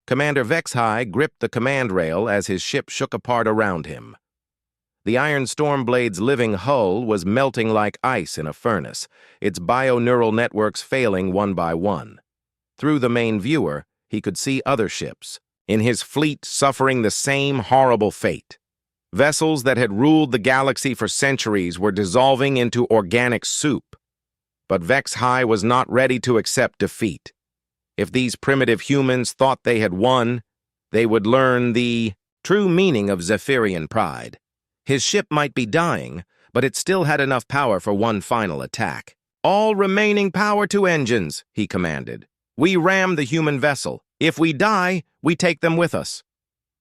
Commander Vexhai gripped the command rail as his ship shook apart around him. The Iron Stormblade's living hull was melting like ice in a furnace, its bio-neural networks failing one by one. Through the main viewer, he could see other ships, in his fleet suffering the same horrible fate. Vessels that had ruled the galaxy for centuries were dissolving into organic soup. But Vexhai was not ready to accept defeat. If these primitive humans thought they had won, they would learn the true meaning of Zephyrian pride. His ship might be dying, but it still had enough power for one final attack. "All remaining power to engines," he commanded. "We ram the human vessel. If we die, we take them with us."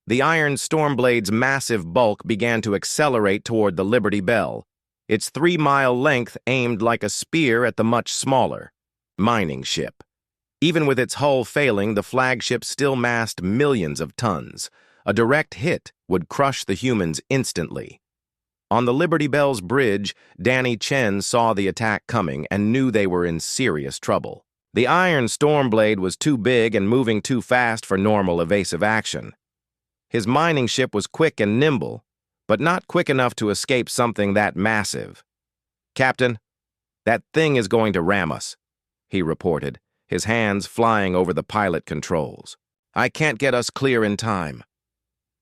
The Iron Stormblade's massive bulk began to accelerate toward the Liberty Bell, its 3-mile length aimed like a spear at the much smaller mining ship. Even with its hull failing, the flagship still massed millions of tons. A direct hit would crush the humans instantly. On the Liberty Bell's bridge, Danny Chen saw the attack coming and knew they were in serious trouble. The Iron Stormblade was too big and moving too fast for normal evasive action. His mining ship was quick and nimble, but not quick enough to escape something that massive. "Captain, that thing is going to ram us," he reported, his hands flying over the pilot controls. "I can't get us clear in time."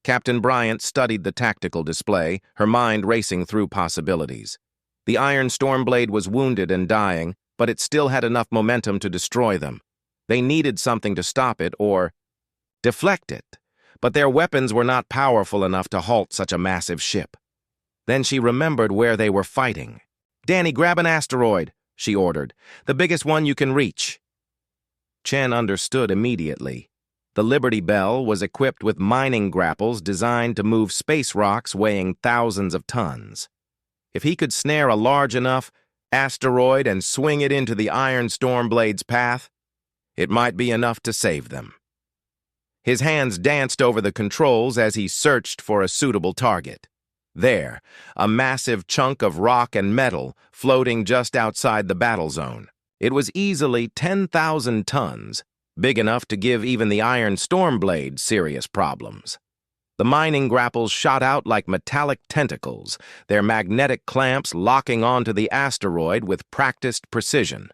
Captain Bryant studied the tactical display, her mind racing through possibilities. The Iron Stormblade was wounded and dying, but it still had enough momentum to destroy them. They needed something to stop it or deflect it, but their weapons were not powerful enough to halt such a massive ship. Then she remembered where they were fighting. "Danny, grab an asteroid," she ordered. "The biggest one you can reach." Chen understood immediately. The Liberty Bell was equipped with mining grapples designed to move space rocks weighing thousands of tons. If he could snare a large enough asteroid and swing it into the Iron Stormblade's path, it might be enough to save them. His hands danced over the controls as he searched for a suitable target. There, a massive chunk of rock and metal floating just outside the battle zone. It was easily 10,000 tons, big enough to give even the Iron Stormblade serious problems. The mining grapples shot out like metallic tentacles, their magnetic clamps locking onto the asteroid with practiced precision.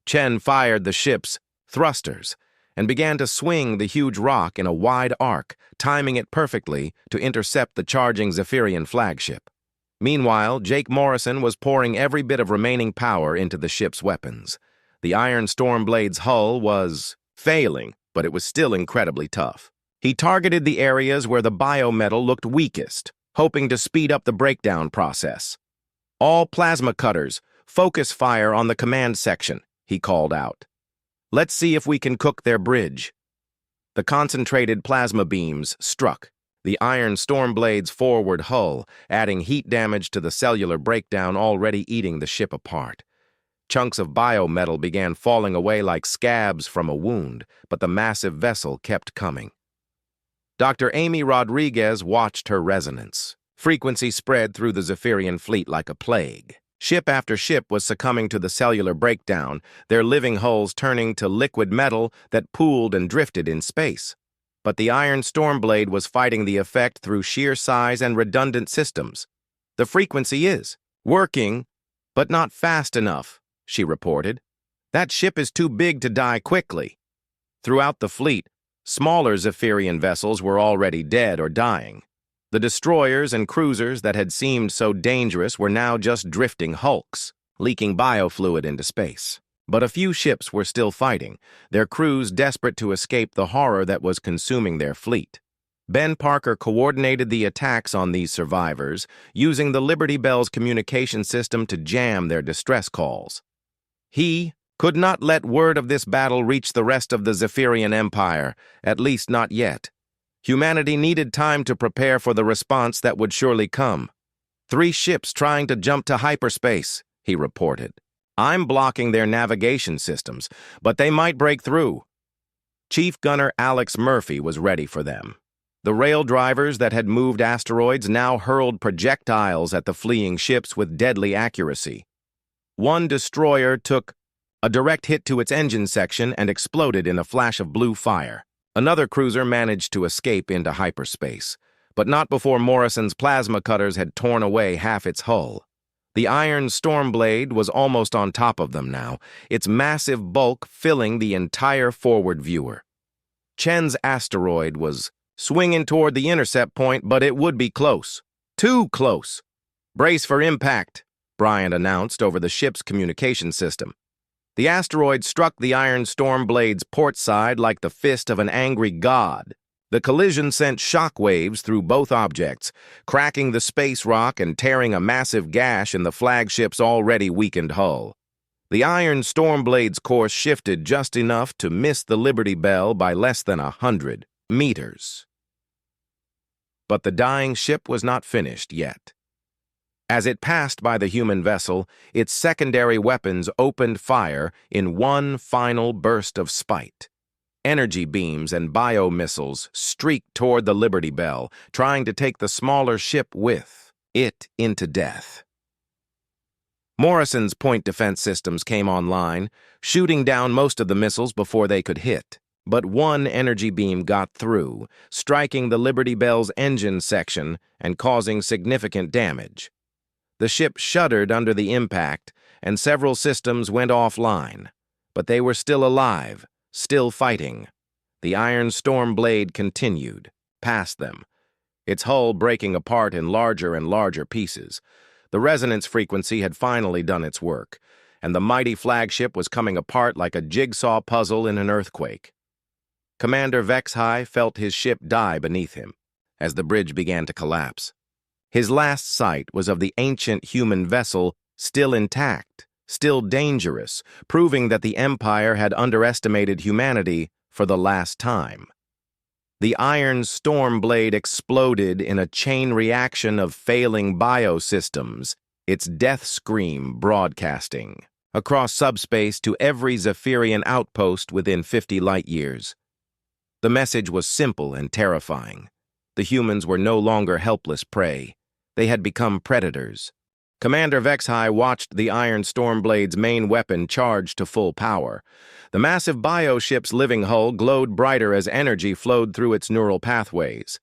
Chen fired the ship's thrusters and began to swing the huge rock in a wide arc, timing it perfectly to intercept the charging Zephyrian flagship. Meanwhile, Jake Morrison was pouring every bit of remaining power into the ship's weapons. The Iron Stormblade's hull was failing, but it was still incredibly tough. He targeted the areas where the biometal looked weakest, hoping to speed up the breakdown process. "All plasma cutters, focus fire on the command section," he called out. "Let's see if we can cook their bridge." The concentrated plasma beams struck the Iron Stormblade's forward hull, adding heat damage to the cellular breakdown already eating the ship apart. Chunks of biometal began falling away like scabs from a wound, but the massive vessel kept coming. Dr. Amy Rodriguez watched her resonance. Frequency spread through the Zephyrian fleet like a plague. Ship after ship was succumbing to the cellular breakdown, their living hulls turning to liquid metal that pooled and drifted in space. But the Iron Stormblade was fighting the effect through sheer size and redundant systems. "The frequency is working, but not fast enough," she reported. "That ship is too big to die quickly." Throughout the fleet, smaller Zephyrian vessels were already dead or dying. The destroyers and cruisers that had seemed so dangerous were now just drifting hulks, leaking biofluid into space. But a few ships were still fighting, their crews desperate to escape the horror that was consuming their fleet. Ben Parker coordinated the attacks on these survivors, using the Liberty Bell's communication system to jam their distress calls. He could not let word of this battle reach the rest of the Zephyrian Empire, at least not yet. Humanity needed time to prepare for the response that would surely come. 3 ships trying to jump to hyperspace," he reported. "I'm blocking their navigation systems, but they might break through." Chief Gunner Alex Murphy was ready for them. The rail drivers that had moved asteroids now hurled projectiles at the fleeing ships with deadly accuracy. One destroyer took a direct hit to its engine section and exploded in a flash of blue fire. Another cruiser managed to escape into hyperspace, but not before Morrison's plasma cutters had torn away half its hull. The iron Stormblade was almost on top of them now, its massive bulk filling the entire forward viewer. Chen's asteroid was swinging toward the intercept point, but it would be close. Too close. "Brace for impact," Bryant announced over the ship's communication system. The asteroid struck the iron Stormblade's port side like the fist of an angry god. The collision sent shock waves through both objects, cracking the space rock and tearing a massive gash in the flagship's already weakened hull. The iron Stormblade's course shifted just enough to miss the Liberty Bell by less than 100 meters. But the dying ship was not finished yet. As it passed by the human vessel, its secondary weapons opened fire in one final burst of spite. Energy beams and bio-missiles streaked toward the Liberty Bell, trying to take the smaller ship with it into death. Morrison's point defense systems came online, shooting down most of the missiles before they could hit. But one energy beam got through, striking the Liberty Bell's engine section and causing significant damage. The ship shuddered under the impact, and several systems went offline. But they were still alive, still fighting. The iron Stormblade continued, past them, its hull breaking apart in larger and larger pieces. The resonance frequency had finally done its work, and the mighty flagship was coming apart like a jigsaw puzzle in an earthquake. Commander Vexhai felt his ship die beneath him as the bridge began to collapse. His last sight was of the ancient human vessel still intact, still dangerous, proving that the Empire had underestimated humanity for the last time. The iron Stormblade exploded in a chain reaction of failing biosystems, its death scream broadcasting across subspace to every Zephyrian outpost within 50 light-years. The message was simple and terrifying. The humans were no longer helpless prey. They had become predators. Commander Vexhai watched the iron Stormblade's main weapon charge to full power. The massive bioship's living hull glowed brighter as energy flowed through its neural pathways.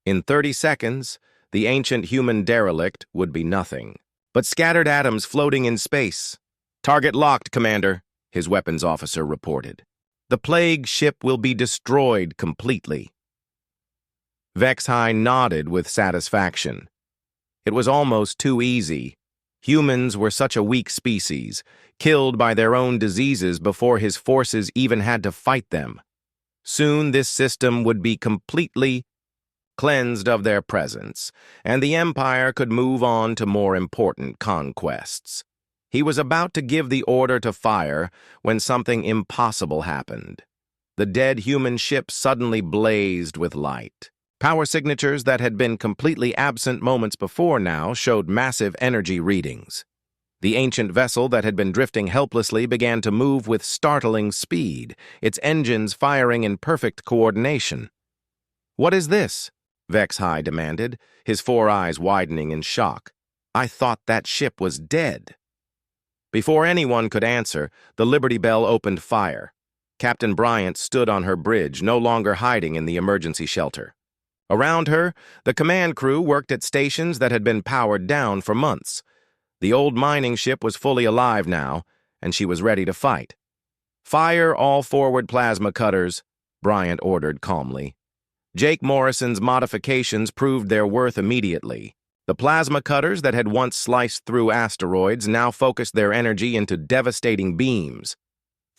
In 30 seconds, the ancient human derelict would be nothing but scattered atoms floating in space. "Target locked, Commander," his weapons officer reported. "The plague ship will be destroyed completely." Vexhai nodded with satisfaction. It was almost too easy. Humans were such a weak species, killed by their own diseases before his forces even had to fight them. Soon this system would be completely cleansed of their presence, and the Empire could move on to more important conquests. He was about to give the order to fire when something impossible happened. The dead human ship suddenly blazed with light. Power signatures that had been completely absent moments before now showed massive energy readings. The ancient vessel that had been drifting helplessly began to move with startling speed, its engines firing in perfect coordination. "What is this?" Vexhai demanded, his four eyes widening in shock. "I thought that ship was dead." Before anyone could answer, the Liberty Bell opened fire. Captain Bryant stood on her bridge, no longer hiding in the emergency shelter. Around her, the command crew worked at stations that had been powered down for months. The old mining ship was fully alive now, and she was ready to fight. "Fire all forward plasma cutters," Bryant ordered calmly. Jake Morrison's modifications proved their worth immediately. The plasma cutters that had once sliced through asteroids now focused their energy into devastating beams.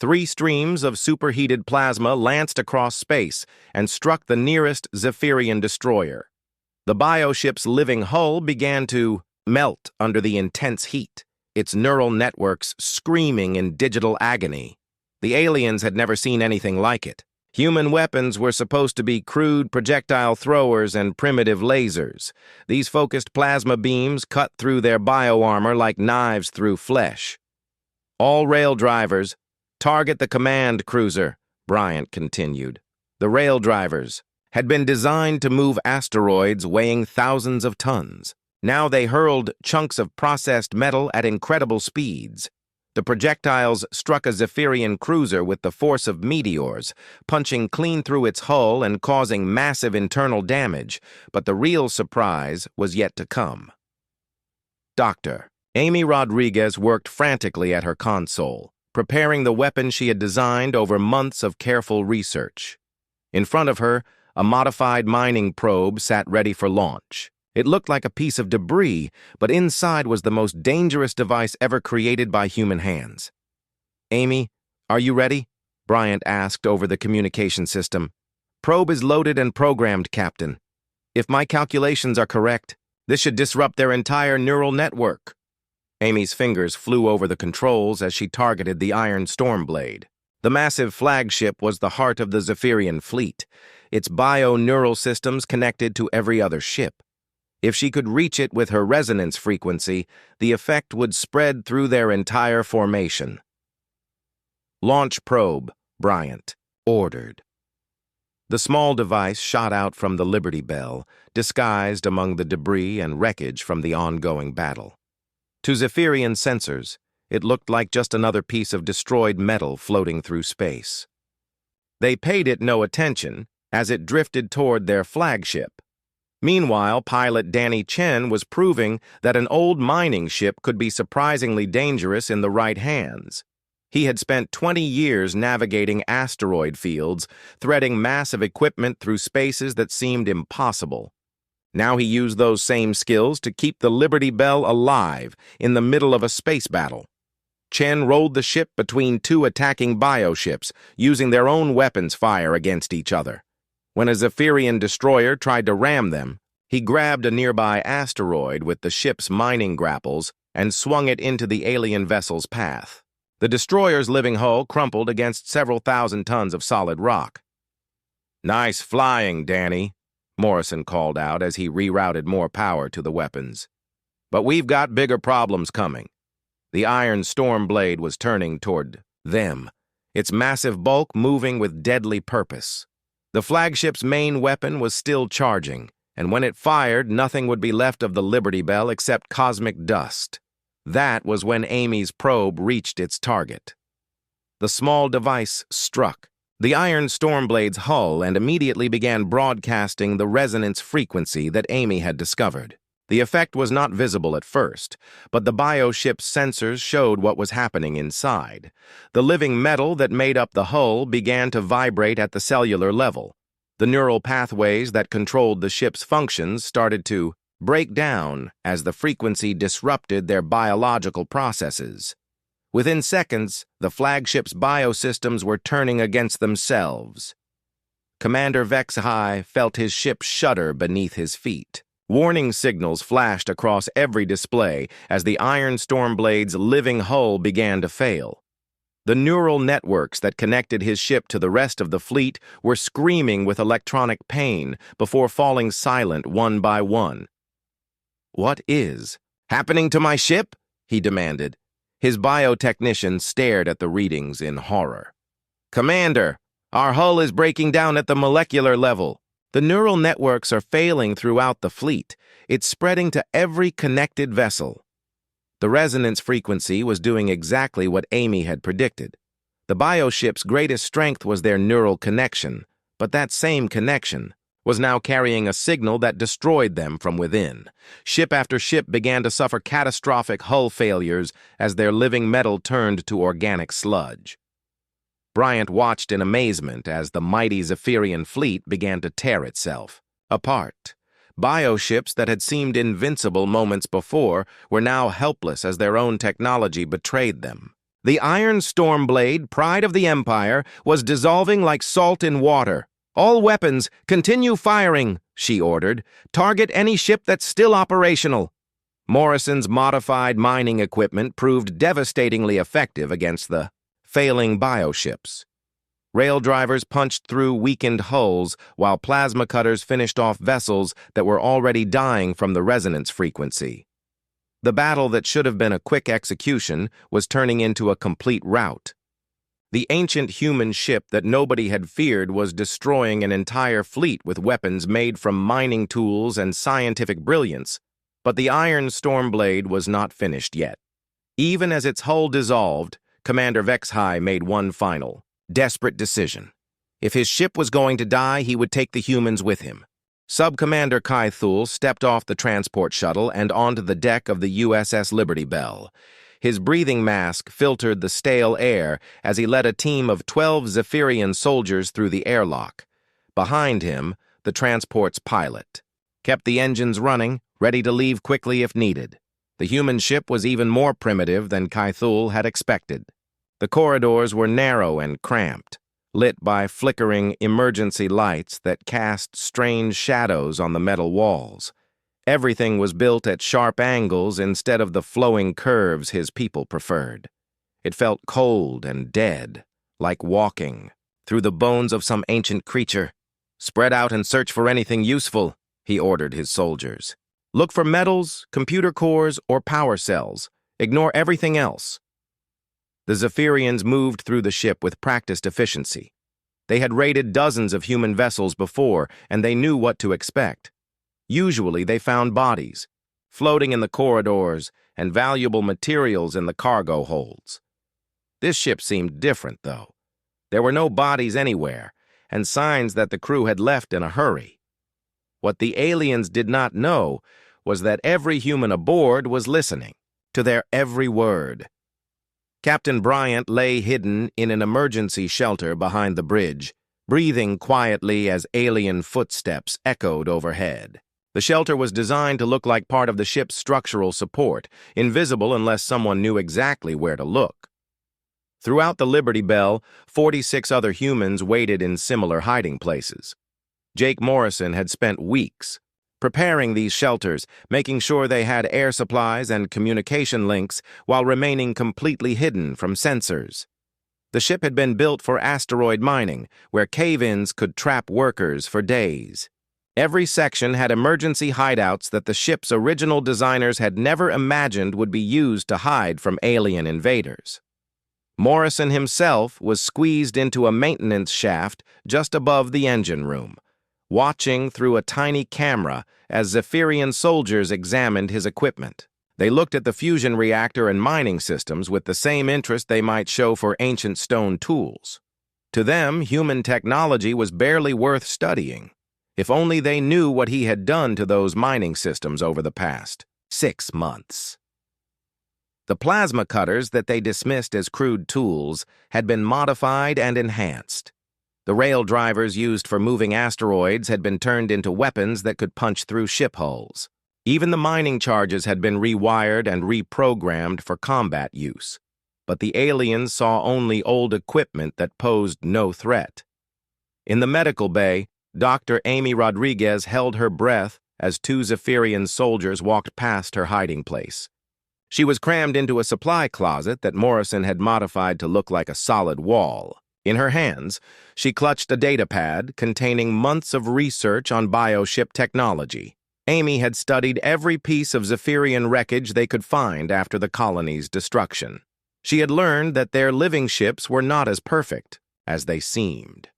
3 streams of superheated plasma lanced across space and struck the nearest Zephyrian destroyer. The bioship's living hull began to melt under the intense heat, its neural networks screaming in digital agony. The aliens had never seen anything like it. Human weapons were supposed to be crude projectile throwers and primitive lasers. These focused plasma beams cut through their bioarmor like knives through flesh. "All rail drivers, target the command cruiser," Bryant continued. The rail drivers had been designed to move asteroids weighing thousands of tons. Now they hurled chunks of processed metal at incredible speeds. The projectiles struck a Zephyrian cruiser with the force of meteors, punching clean through its hull and causing massive internal damage, but the real surprise was yet to come. Dr. Amy Rodriguez worked frantically at her console, preparing the weapon she had designed over months of careful research. In front of her, a modified mining probe sat ready for launch. It looked like a piece of debris, but inside was the most dangerous device ever created by human hands. "Amy, are you ready?" Bryant asked over the communication system. "Probe is loaded and programmed, Captain. If my calculations are correct, this should disrupt their entire neural network." Amy's fingers flew over the controls as she targeted the iron Stormblade. The massive flagship was the heart of the Zephyrian fleet, its bio-neural systems connected to every other ship. If she could reach it with her resonance frequency, the effect would spread through their entire formation. "Launch probe," Bryant ordered. The small device shot out from the Liberty Bell, disguised among the debris and wreckage from the ongoing battle. To Zephyrian sensors, it looked like just another piece of destroyed metal floating through space. They paid it no attention as it drifted toward their flagship. Meanwhile, pilot Danny Chen was proving that an old mining ship could be surprisingly dangerous in the right hands. He had spent 20 years navigating asteroid fields, threading massive equipment through spaces that seemed impossible. Now he used those same skills to keep the Liberty Bell alive in the middle of a space battle. Chen rolled the ship between two attacking bioships, using their own weapons fire against each other. When a Zephyrian destroyer tried to ram them, he grabbed a nearby asteroid with the ship's mining grapples and swung it into the alien vessel's path. The destroyer's living hull crumpled against several thousand tons of solid rock. "Nice flying, Danny," Morrison called out as he rerouted more power to the weapons. "But we've got bigger problems coming." The iron Stormblade was turning toward them, its massive bulk moving with deadly purpose. The flagship's main weapon was still charging, and when it fired, nothing would be left of the Liberty Bell except cosmic dust. That was when Amy's probe reached its target. The small device struck the iron Stormblade's hull and immediately began broadcasting the resonance frequency that Amy had discovered. The effect was not visible at first, but the bioship's sensors showed what was happening inside. The living metal that made up the hull began to vibrate at the cellular level. The neural pathways that controlled the ship's functions started to break down as the frequency disrupted their biological processes. Within seconds, the flagship's biosystems were turning against themselves. Commander Vexhai felt his ship shudder beneath his feet. Warning signals flashed across every display as the iron Stormblade's living hull began to fail. The neural networks that connected his ship to the rest of the fleet were screaming with electronic pain before falling silent one by one. "What is happening to my ship?" he demanded. His biotechnician stared at the readings in horror. "Commander, our hull is breaking down at the molecular level. The neural networks are failing throughout the fleet. It's spreading to every connected vessel." The resonance frequency was doing exactly what Amy had predicted. The bioship's greatest strength was their neural connection, but that same connection was now carrying a signal that destroyed them from within. Ship after ship began to suffer catastrophic hull failures as their living metal turned to organic sludge. Bryant watched in amazement as the mighty Zephyrian fleet began to tear itself apart. Bioships that had seemed invincible moments before were now helpless as their own technology betrayed them. The iron Stormblade, pride of the Empire, was dissolving like salt in water. "All weapons, continue firing," she ordered. "Target any ship that's still operational." Morrison's modified mining equipment proved devastatingly effective against the failing bioships. Rail drivers punched through weakened hulls while plasma cutters finished off vessels that were already dying from the resonance frequency. The battle that should have been a quick execution was turning into a complete rout. The ancient human ship that nobody had feared was destroying an entire fleet with weapons made from mining tools and scientific brilliance, but the iron Stormblade was not finished yet. Even as its hull dissolved, Commander Vexhai made one final, desperate decision. If his ship was going to die, he would take the humans with him. Sub-Commander Kai Thul stepped off the transport shuttle and onto the deck of the USS Liberty Bell. His breathing mask filtered the stale air as he led a team of 12 Zephyrian soldiers through the airlock. Behind him, the transport's pilot kept the engines running, ready to leave quickly if needed. The human ship was even more primitive than Kai Thul had expected. The corridors were narrow and cramped, lit by flickering emergency lights that cast strange shadows on the metal walls. Everything was built at sharp angles instead of the flowing curves his people preferred. It felt cold and dead, like walking through the bones of some ancient creature. "Spread out and search for anything useful," he ordered his soldiers. "Look for metals, computer cores, or power cells. Ignore everything else." The Zephyrians moved through the ship with practiced efficiency. They had raided dozens of human vessels before, and they knew what to expect. Usually they found bodies, floating in the corridors, and valuable materials in the cargo holds. This ship seemed different, though. There were no bodies anywhere, and signs that the crew had left in a hurry. What the aliens did not know was that every human aboard was listening to their every word. Captain Bryant lay hidden in an emergency shelter behind the bridge, breathing quietly as alien footsteps echoed overhead. The shelter was designed to look like part of the ship's structural support, invisible unless someone knew exactly where to look. Throughout the Liberty Bell, 46 other humans waited in similar hiding places. Jake Morrison had spent weeks preparing these shelters, making sure they had air supplies and communication links while remaining completely hidden from sensors. The ship had been built for asteroid mining, where cave-ins could trap workers for days. Every section had emergency hideouts that the ship's original designers had never imagined would be used to hide from alien invaders. Morrison himself was squeezed into a maintenance shaft just above the engine room, watching through a tiny camera as Zephyrian soldiers examined his equipment. They looked at the fusion reactor and mining systems with the same interest they might show for ancient stone tools. To them, human technology was barely worth studying. If only they knew what he had done to those mining systems over the past 6 months. The plasma cutters that they dismissed as crude tools had been modified and enhanced. The rail drivers used for moving asteroids had been turned into weapons that could punch through ship hulls. Even the mining charges had been rewired and reprogrammed for combat use. But the aliens saw only old equipment that posed no threat. In the medical bay, Dr. Amy Rodriguez held her breath as 2 Zephyrian soldiers walked past her hiding place. She was crammed into a supply closet that Morrison had modified to look like a solid wall. In her hands, she clutched a datapad containing months of research on bioship technology. Amy had studied every piece of Zephyrian wreckage they could find after the colony's destruction. She had learned that their living ships were not as perfect as they seemed.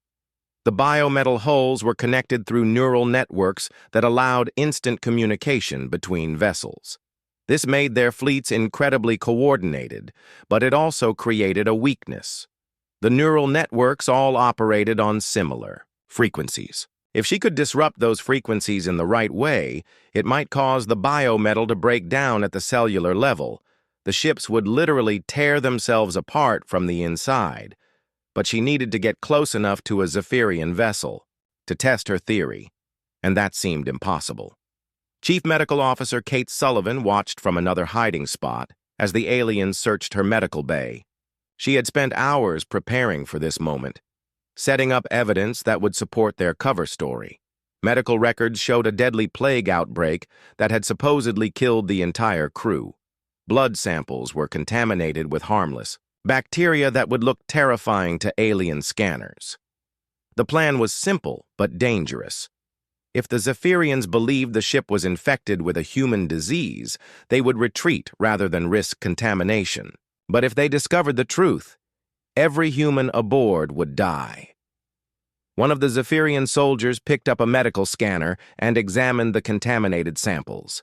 The biometal hulls were connected through neural networks that allowed instant communication between vessels. This made their fleets incredibly coordinated, but it also created a weakness. The neural networks all operated on similar frequencies. If she could disrupt those frequencies in the right way, it might cause the biometal to break down at the cellular level. The ships would literally tear themselves apart from the inside. But she needed to get close enough to a Zephyrian vessel to test her theory, and that seemed impossible. Chief Medical Officer Kate Sullivan watched from another hiding spot as the aliens searched her medical bay. She had spent hours preparing for this moment, setting up evidence that would support their cover story. Medical records showed a deadly plague outbreak that had supposedly killed the entire crew. Blood samples were contaminated with harmless bacteria that would look terrifying to alien scanners. The plan was simple but dangerous. If the Zephyrians believed the ship was infected with a human disease, they would retreat rather than risk contamination. But if they discovered the truth, every human aboard would die. One of the Zephyrian soldiers picked up a medical scanner and examined the contaminated samples.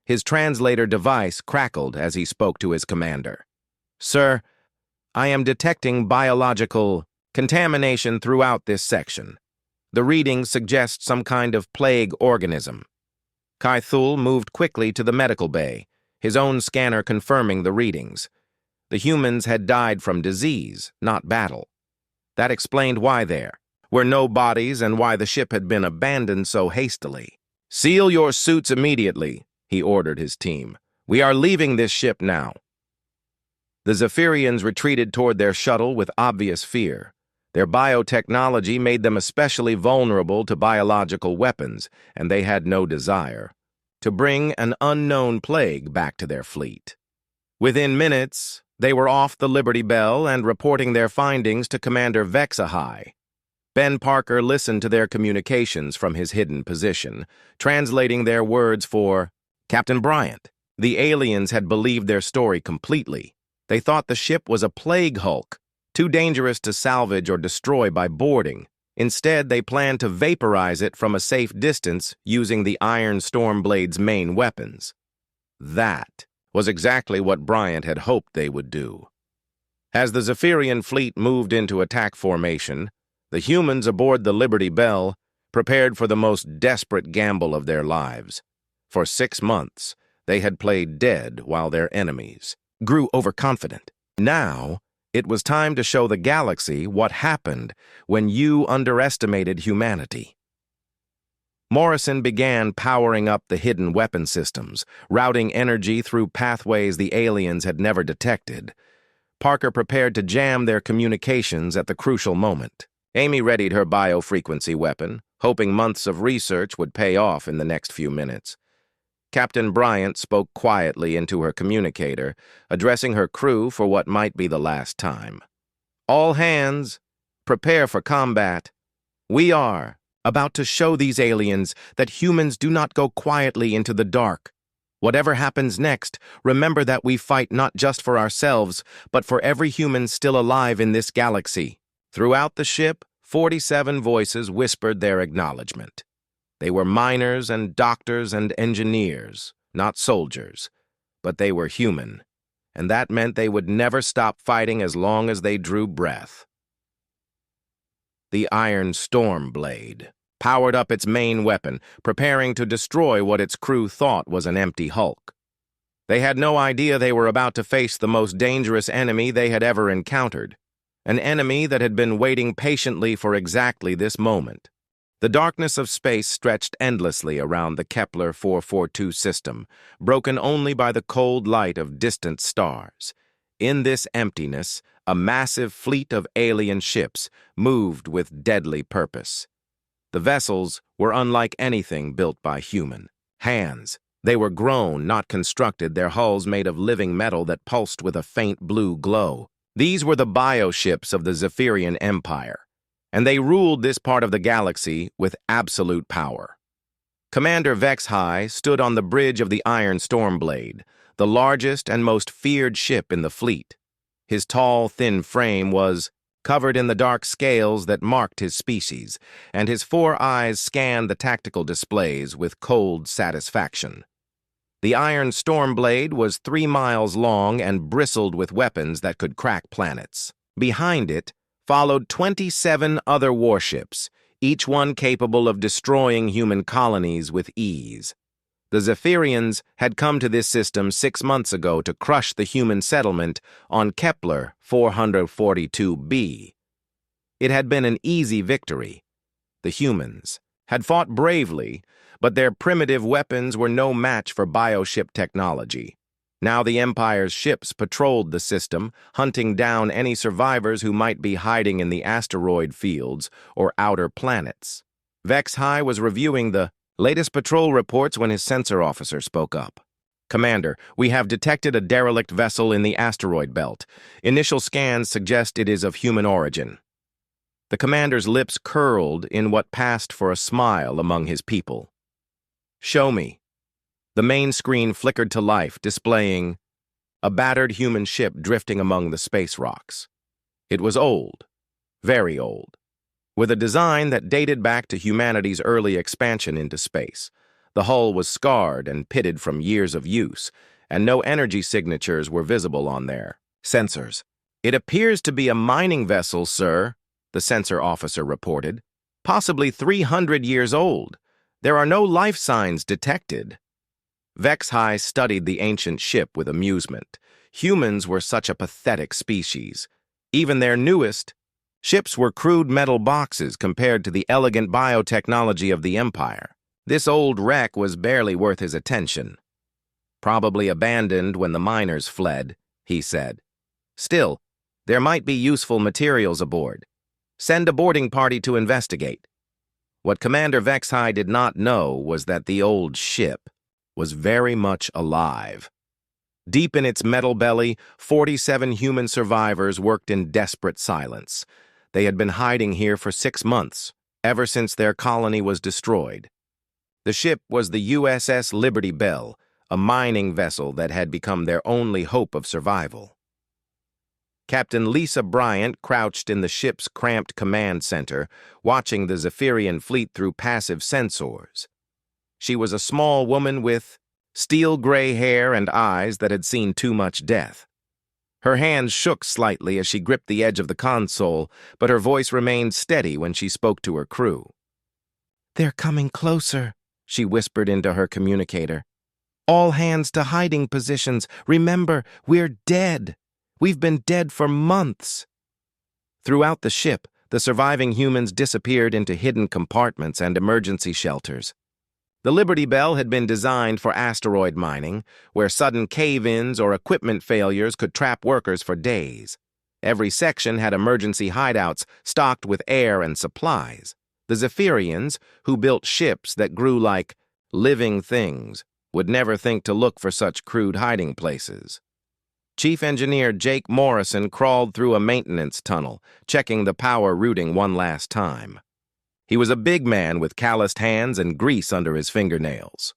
His translator device crackled as he spoke to his commander. "Sir, I am detecting biological contamination throughout this section. The readings suggest some kind of plague organism." Kai-Thul moved quickly to the medical bay, his own scanner confirming the readings. The humans had died from disease, not battle. That explained why there were no bodies and why the ship had been abandoned so hastily. "Seal your suits immediately," he ordered his team. "We are leaving this ship now." The Zephyrians retreated toward their shuttle with obvious fear. Their biotechnology made them especially vulnerable to biological weapons, and they had no desire to bring an unknown plague back to their fleet. Within minutes, they were off the Liberty Bell and reporting their findings to Commander Vexahai. Ben Parker listened to their communications from his hidden position, translating their words for Captain Bryant. The aliens had believed their story completely. They thought the ship was a plague hulk, too dangerous to salvage or destroy by boarding. Instead, they planned to vaporize it from a safe distance using the Iron Stormblade's main weapons. That was exactly what Bryant had hoped they would do. As the Zephyrian fleet moved into attack formation, the humans aboard the Liberty Bell prepared for the most desperate gamble of their lives. For 6 months, they had played dead while their enemies grew overconfident. Now, it was time to show the galaxy what happened when you underestimated humanity. Morrison began powering up the hidden weapon systems, routing energy through pathways the aliens had never detected. Parker prepared to jam their communications at the crucial moment. Amy readied her biofrequency weapon, hoping months of research would pay off in the next few minutes. Captain Bryant spoke quietly into her communicator, addressing her crew for what might be the last time. "All hands, prepare for combat. We are about to show these aliens that humans do not go quietly into the dark. Whatever happens next, remember that we fight not just for ourselves, but for every human still alive in this galaxy." Throughout the ship, 47 voices whispered their acknowledgement. They were miners and doctors and engineers, not soldiers, but they were human, and that meant they would never stop fighting as long as they drew breath. The Iron Stormblade powered up its main weapon, preparing to destroy what its crew thought was an empty hulk. They had no idea they were about to face the most dangerous enemy they had ever encountered, an enemy that had been waiting patiently for exactly this moment. The darkness of space stretched endlessly around the Kepler 442 system, broken only by the cold light of distant stars. In this emptiness, a massive fleet of alien ships moved with deadly purpose. The vessels were unlike anything built by human hands. They were grown, not constructed, their hulls made of living metal that pulsed with a faint blue glow. These were the bioships of the Zephyrian Empire, and they ruled this part of the galaxy with absolute power. Commander Vexahai stood on the bridge of the Iron Stormblade, the largest and most feared ship in the fleet. His tall, thin frame was covered in the dark scales that marked his species, and his 4 eyes scanned the tactical displays with cold satisfaction. The Iron Stormblade was 3 miles long and bristled with weapons that could crack planets. Behind it followed 27 other warships, each one capable of destroying human colonies with ease. The Zephyrians had come to this system 6 months ago to crush the human settlement on Kepler 442b. It had been an easy victory. The humans had fought bravely, but their primitive weapons were no match for bioship technology. Now the Empire's ships patrolled the system, hunting down any survivors who might be hiding in the asteroid fields or outer planets. Vexahai was reviewing the latest patrol reports when his sensor officer spoke up. "Commander, we have detected a derelict vessel in the asteroid belt. Initial scans suggest it is of human origin." The commander's lips curled in what passed for a smile among his people. "Show me." The main screen flickered to life, displaying a battered human ship drifting among the space rocks. It was old, very old, with a design that dated back to humanity's early expansion into space. The hull was scarred and pitted from years of use, and no energy signatures were visible on their sensors. "It appears to be a mining vessel, sir," the sensor officer reported. "Possibly 300 years old. There are no life signs detected." HFY studied the ancient ship with amusement. Humans were such a pathetic species. Even their newest ships were crude metal boxes compared to the elegant biotechnology of the Empire. This old wreck was barely worth his attention. "Probably abandoned when the miners fled," he said. "Still, there might be useful materials aboard. Send a boarding party to investigate." What Commander HFY did not know was that the old ship was very much alive. Deep in its metal belly, 47 human survivors worked in desperate silence. They had been hiding here for 6 months, ever since their colony was destroyed. The ship was the USS Liberty Bell, a mining vessel that had become their only hope of survival. Captain Lisa Bryant crouched in the ship's cramped command center, watching the Zephyrian fleet through passive sensors. She was a small woman with steel-gray hair and eyes that had seen too much death. Her hands shook slightly as she gripped the edge of the console, but her voice remained steady when she spoke to her crew. "They're coming closer," she whispered into her communicator. "All hands to hiding positions. Remember, we're dead. We've been dead for months." Throughout the ship, the surviving humans disappeared into hidden compartments and emergency shelters. The Liberty Bell had been designed for asteroid mining, where sudden cave-ins or equipment failures could trap workers for days. Every section had emergency hideouts stocked with air and supplies. The Zephyrians, who built ships that grew like living things, would never think to look for such crude hiding places. Chief Engineer Jake Morrison crawled through a maintenance tunnel, checking the power routing one last time. He was a big man with calloused hands and grease under his fingernails.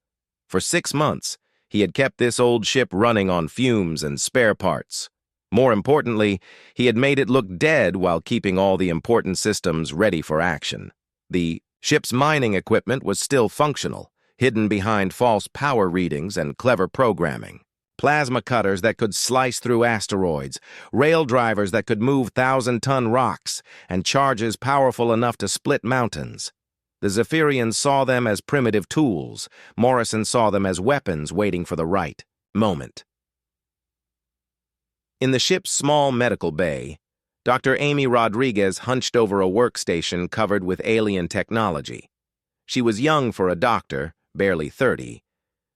For 6 months, he had kept this old ship running on fumes and spare parts. More importantly, he had made it look dead while keeping all the important systems ready for action. The ship's mining equipment was still functional, hidden behind false power readings and clever programming. Plasma cutters that could slice through asteroids, rail drivers that could move 1,000-ton rocks, and charges powerful enough to split mountains. The Zephyrians saw them as primitive tools. Morrison saw them as weapons waiting for the right moment. In the ship's small medical bay, Dr. Amy Rodriguez hunched over a workstation covered with alien technology. She was young for a doctor, barely 30,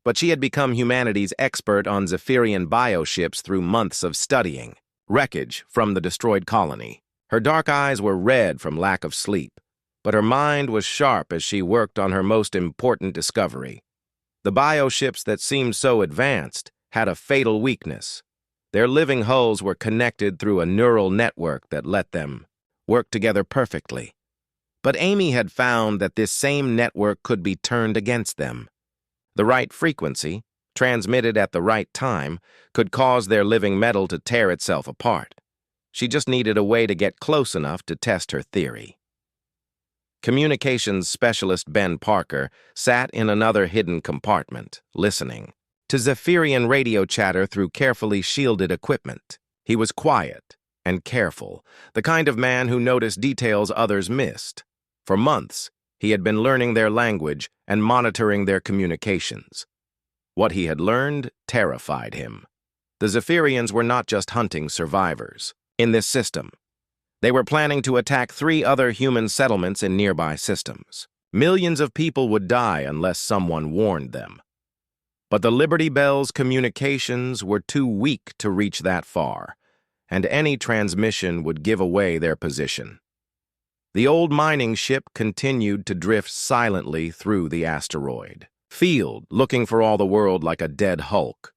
but she had become humanity's expert on Zephyrian bioships through months of studying wreckage from the destroyed colony. Her dark eyes were red from lack of sleep, but her mind was sharp as she worked on her most important discovery. The bioships that seemed so advanced had a fatal weakness. Their living hulls were connected through a neural network that let them work together perfectly. But Amy had found that this same network could be turned against them. The right frequency, transmitted at the right time, could cause their living metal to tear itself apart. She just needed a way to get close enough to test her theory. Communications specialist Ben Parker sat in another hidden compartment, listening to Zephyrian radio chatter through carefully shielded equipment. He was quiet and careful, the kind of man who noticed details others missed. For months, he had been learning their language and monitoring their communications. What he had learned terrified him. The Zephyrians were not just hunting survivors. In this system, they were planning to attack 3 other human settlements in nearby systems. Millions of people would die unless someone warned them. But the Liberty Bell's communications were too weak to reach that far, and any transmission would give away their position. The old mining ship continued to drift silently through the asteroid field, looking for all the world like a dead hulk.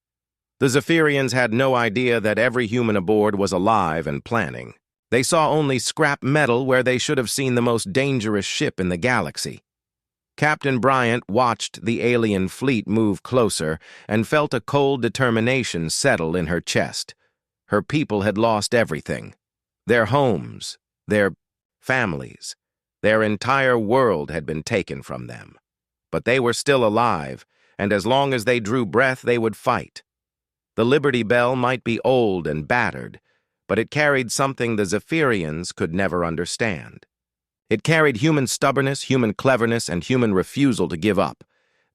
The Zephyrians had no idea that every human aboard was alive and planning. They saw only scrap metal where they should have seen the most dangerous ship in the galaxy. Captain Bryant watched the alien fleet move closer and felt a cold determination settle in her chest. Her people had lost everything. Their homes, their families, their entire world had been taken from them. But they were still alive, and as long as they drew breath, they would fight. The Liberty Bell might be old and battered, but it carried something the Zephyrians could never understand. It carried human stubbornness, human cleverness, and human refusal to give up.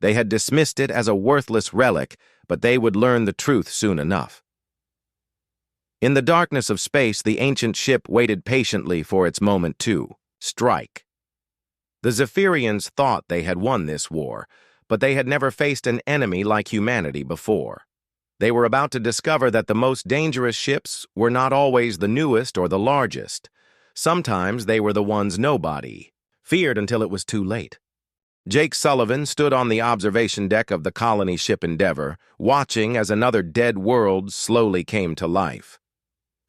They had dismissed it as a worthless relic, but they would learn the truth soon enough. In the darkness of space, the ancient ship waited patiently for its moment to strike. The Zephyrians thought they had won this war, but they had never faced an enemy like humanity before. They were about to discover that the most dangerous ships were not always the newest or the largest. Sometimes they were the ones nobody feared until it was too late. Jake Sullivan stood on the observation deck of the colony ship Endeavor, watching as another dead world slowly came to life.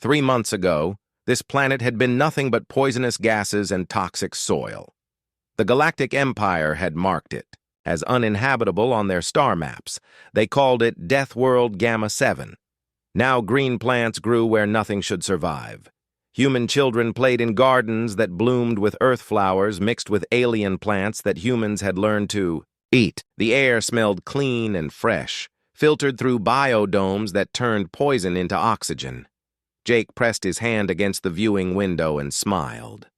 3 months ago, this planet had been nothing but poisonous gases and toxic soil. The Galactic Empire had marked it as uninhabitable on their star maps. They called it Death World Gamma 7. Now green plants grew where nothing should survive. Human children played in gardens that bloomed with earth flowers mixed with alien plants that humans had learned to eat. The air smelled clean and fresh, filtered through biodomes that turned poison into oxygen. Jake pressed his hand against the viewing window and smiled.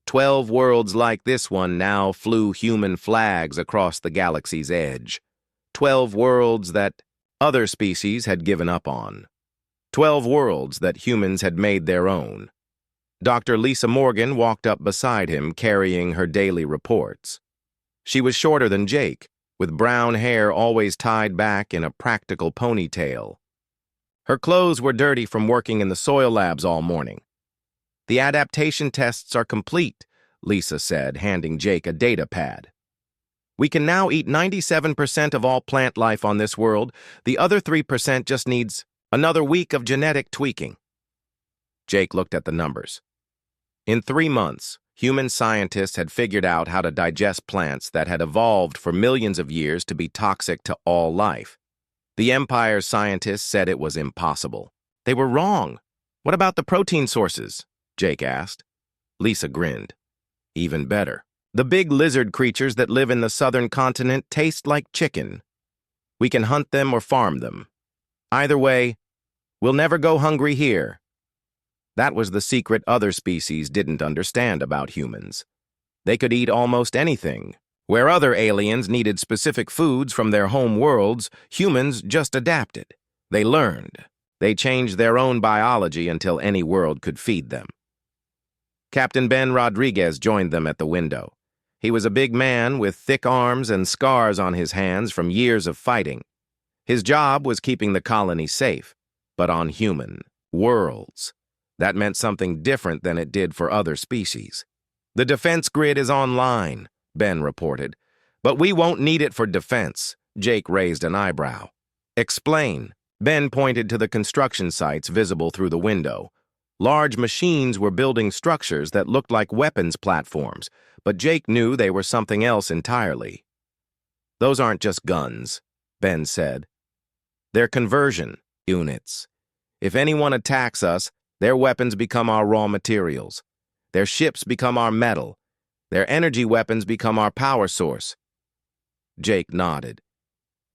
12 worlds like this one now flew human flags across the galaxy's edge. 12 worlds that other species had given up on. 12 worlds that humans had made their own. Dr. Lisa Morgan walked up beside him, carrying her daily reports. She was shorter than Jake, with brown hair always tied back in a practical ponytail. Her clothes were dirty from working in the soil labs all morning. "The adaptation tests are complete," Lisa said, handing Jake a data pad. "We can now eat 97% of all plant life on this world. The other 3% just needs another week of genetic tweaking." Jake looked at the numbers. In 3 months, human scientists had figured out how to digest plants that had evolved for millions of years to be toxic to all life. The Empire's scientists said it was impossible. They were wrong. "What about the protein sources?" Jake asked. Lisa grinned. "Even better. The big lizard creatures that live in the southern continent taste like chicken. We can hunt them or farm them. Either way, we'll never go hungry here." That was the secret other species didn't understand about humans. They could eat almost anything. Where other aliens needed specific foods from their home worlds, humans just adapted. They learned. They changed their own biology until any world could feed them. Captain Ben Rodriguez joined them at the window. He was a big man with thick arms and scars on his hands from years of fighting. His job was keeping the colony safe, but on human worlds. That meant something different than it did for other species. "The defense grid is online," Ben reported. "But we won't need it for defense." Jake raised an eyebrow. "Explain." Ben pointed to the construction sites visible through the window. Large machines were building structures that looked like weapons platforms, but Jake knew they were something else entirely. "Those aren't just guns," Ben said. "They're conversion units. If anyone attacks us, their weapons become our raw materials. Their ships become our metal. Their energy weapons become our power source." Jake nodded.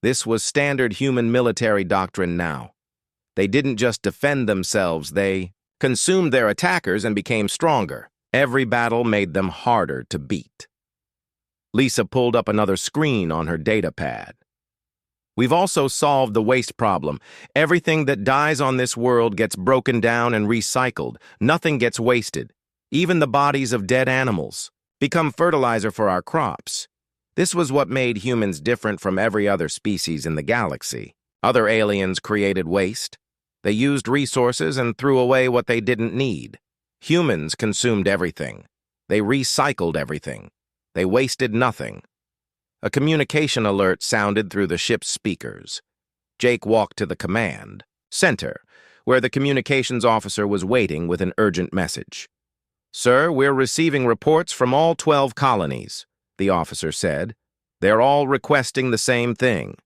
This was standard human military doctrine now. They didn't just defend themselves, they consumed their attackers and became stronger. Every battle made them harder to beat. Lisa pulled up another screen on her data pad. "We've also solved the waste problem. Everything that dies on this world gets broken down and recycled. Nothing gets wasted. Even the bodies of dead animals become fertilizer for our crops. This was what made humans different from every other species in the galaxy. Other aliens created waste. They used resources and threw away what they didn't need. Humans consumed everything. They recycled everything. They wasted nothing." A communication alert sounded through the ship's speakers. Jake walked to the command center, where the communications officer was waiting with an urgent message. "Sir, we're receiving reports from all 12 colonies," the officer said. "They're all requesting the same thing."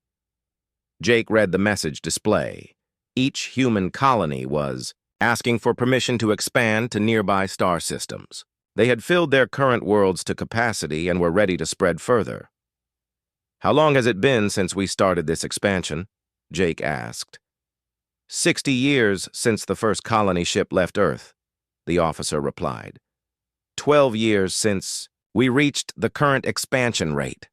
Jake read the message display. Each human colony was asking for permission to expand to nearby star systems. They had filled their current worlds to capacity and were ready to spread further. How long has it been since we started this expansion? Jake asked. 60 years since the first colony ship left Earth, the officer replied. 12 years since we reached the current expansion rate.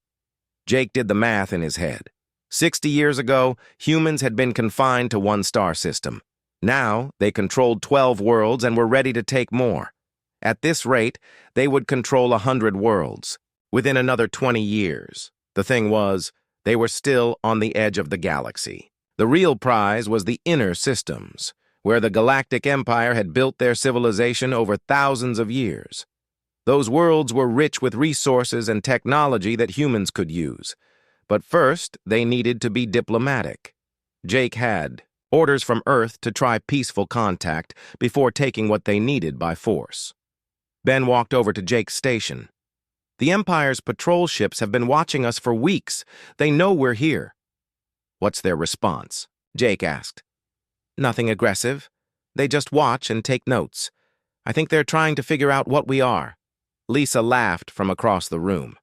Jake did the math in his head. 60 years ago, humans had been confined to one star system. Now, they controlled 12 worlds and were ready to take more. At this rate, they would control 100 worlds within another 20 years. The thing was, they were still on the edge of the galaxy. The real prize was the inner systems, where the Galactic Empire had built their civilization over thousands of years. Those worlds were rich with resources and technology that humans could use. But first, they needed to be diplomatic. Jake had orders from Earth to try peaceful contact before taking what they needed by force. Ben walked over to Jake's station. The Empire's patrol ships have been watching us for weeks. They know we're here. What's their response? Jake asked. Nothing aggressive. They just watch and take notes. I think they're trying to figure out what we are. Lisa laughed from across the room.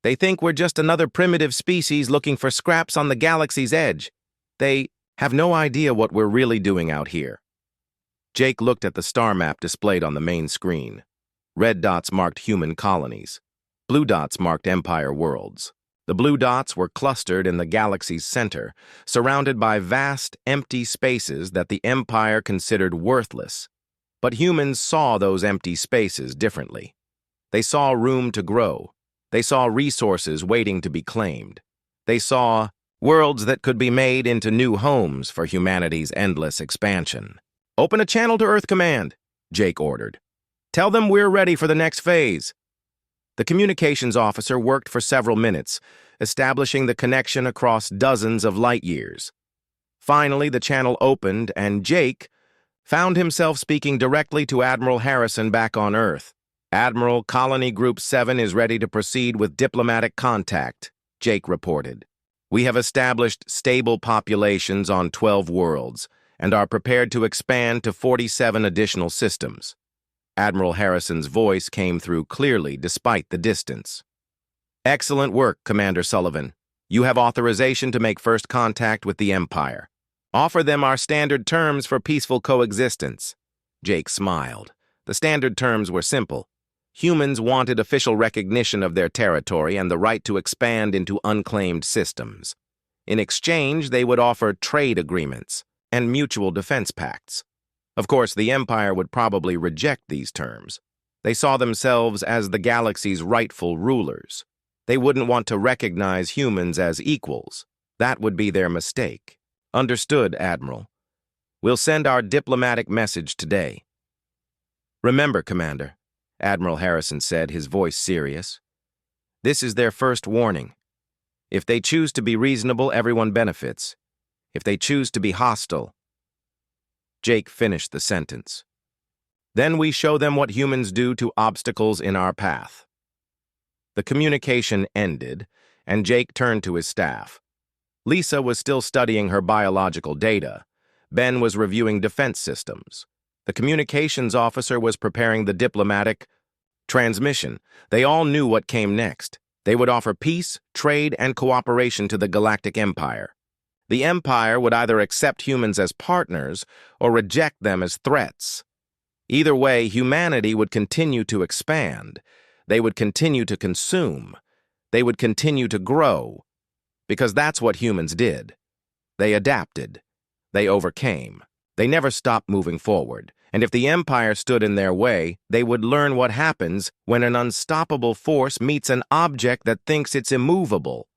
They think we're just another primitive species looking for scraps on the galaxy's edge. They have no idea what we're really doing out here. Jake looked at the star map displayed on the main screen. Red dots marked human colonies. Blue dots marked Empire worlds. The blue dots were clustered in the galaxy's center, surrounded by vast, empty spaces that the Empire considered worthless. But humans saw those empty spaces differently. They saw room to grow. They saw resources waiting to be claimed. They saw worlds that could be made into new homes for humanity's endless expansion. Open a channel to Earth Command, Jake ordered. Tell them we're ready for the next phase. The communications officer worked for several minutes, establishing the connection across dozens of light years. Finally, the channel opened, and Jake found himself speaking directly to Admiral Harrison back on Earth. Admiral, Colony Group 7 is ready to proceed with diplomatic contact, Jake reported. We have established stable populations on 12 worlds and are prepared to expand to 47 additional systems. Admiral Harrison's voice came through clearly despite the distance. Excellent work, Commander Sullivan. You have authorization to make first contact with the Empire. Offer them our standard terms for peaceful coexistence. Jake smiled. The standard terms were simple. Humans wanted official recognition of their territory and the right to expand into unclaimed systems. In exchange, they would offer trade agreements and mutual defense pacts. Of course, the Empire would probably reject these terms. They saw themselves as the galaxy's rightful rulers. They wouldn't want to recognize humans as equals. That would be their mistake. Understood, Admiral. We'll send our diplomatic message today. Remember, Commander, Admiral Harrison said, his voice serious. This is their first warning. If they choose to be reasonable, everyone benefits. If they choose to be hostile, Jake finished the sentence. Then we show them what humans do to obstacles in our path. The communication ended, and Jake turned to his staff. Lisa was still studying her biological data. Ben was reviewing defense systems. The communications officer was preparing the diplomatic transmission. They all knew what came next. They would offer peace, trade, and cooperation to the Galactic Empire. The Empire would either accept humans as partners or reject them as threats. Either way, humanity would continue to expand. They would continue to consume. They would continue to grow. Because that's what humans did. They adapted. They overcame. They never stopped moving forward. And if the Empire stood in their way, they would learn what happens when an unstoppable force meets an object that thinks it's immovable.